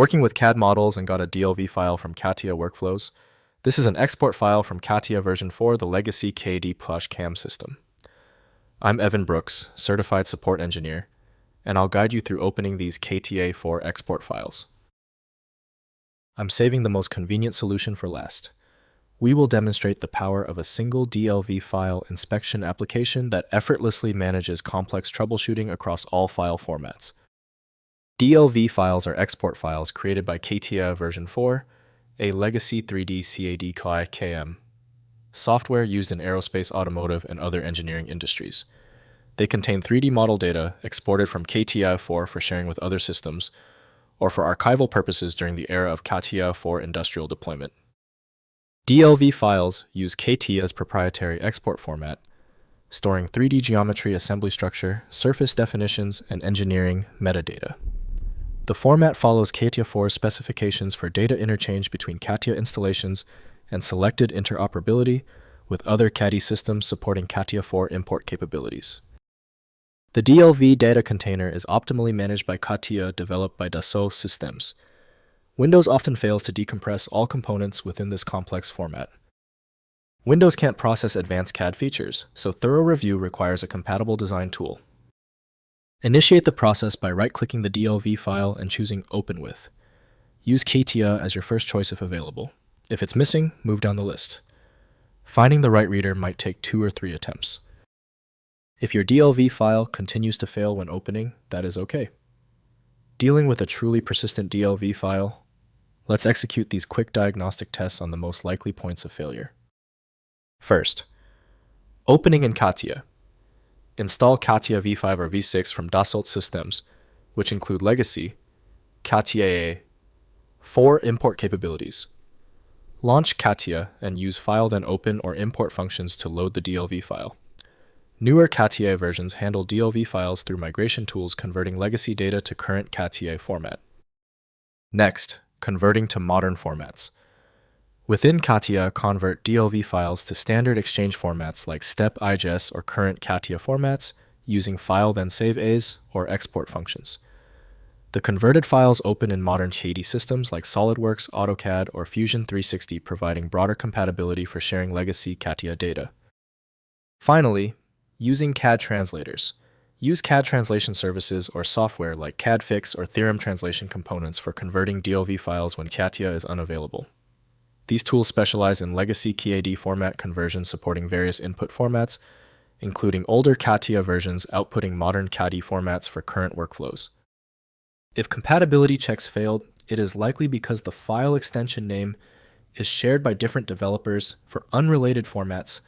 Working with CAD models and got a DLV file from CATIA workflows. This is an export file from CATIA version 4, the legacy CAD/CAM system. I'm Evan Brooks, Certified Support Engineer, and I'll guide you through opening these CATIA 4 export files. I'm saving the most convenient solution for last. We will demonstrate the power of a single DLV file inspection application that effortlessly manages complex troubleshooting across all file formats. DLV files are export files created by CATIA version 4, a legacy 3D CAD/CAM software used in aerospace, automotive, and other engineering industries. They contain 3D model data exported from CATIA 4 for sharing with other systems, or for archival purposes during the era of CATIA 4 industrial deployment. DLV files use CATIA's proprietary export format, storing 3D geometry, assembly structure, surface definitions, and engineering metadata. The format follows CATIA 4's specifications for data interchange between CATIA installations and selected interoperability with other CAD systems supporting CATIA 4 import capabilities. The DLV data container is optimally managed by CATIA, developed by Dassault Systems. Windows often fails to decompress all components within this complex format. Windows can't process advanced CAD features, so thorough review requires a compatible design tool. Initiate the process by right-clicking the DLV file and choosing Open With. Use CATIA as your first choice if available. If it's missing, move down the list. Finding the right reader might take 2 or 3 attempts. If your DLV file continues to fail when opening, that is okay. Dealing with a truly persistent DLV file, let's execute these quick diagnostic tests on the most likely points of failure. First, opening in CATIA. Install CATIA V5 or V6 from Dassault Systems, which include legacy, CATIA 4 import capabilities. Launch CATIA and use file then open or import functions to load the DLV file. Newer CATIA versions handle DLV files through migration tools, converting legacy data to current CATIA format. Next, converting to modern formats. Within CATIA, convert DLV files to standard exchange formats like STEP IGES or current CATIA formats using file then save as or export functions. The converted files open in modern CAD systems like SolidWorks, AutoCAD, or Fusion 360, providing broader compatibility for sharing legacy CATIA data. Finally, using CAD Translators. Use CAD translation services or software like CAD Fix or Theorem translation components for converting DLV files when CATIA is unavailable. These tools specialize in legacy CAD format conversion, supporting various input formats, including older CATIA versions outputting modern CAD formats for current workflows. If compatibility checks failed, it is likely because the file extension name is shared by different developers for unrelated formats,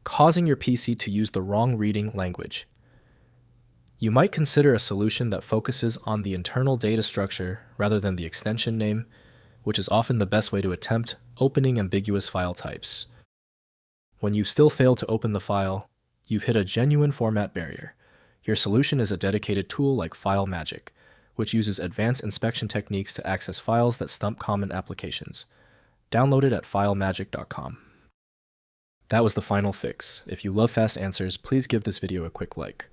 causing your PC to use the wrong reading language. You might consider a solution that focuses on the internal data structure rather than the extension name, which is often the best way to attempt opening ambiguous file types. When you still fail to open the file, you've hit a genuine format barrier. Your solution is a dedicated tool like FileMagic, which uses advanced inspection techniques to access files that stump common applications. Download it at filemagic.com. That was the final fix. If you love fast answers, please give this video a quick like.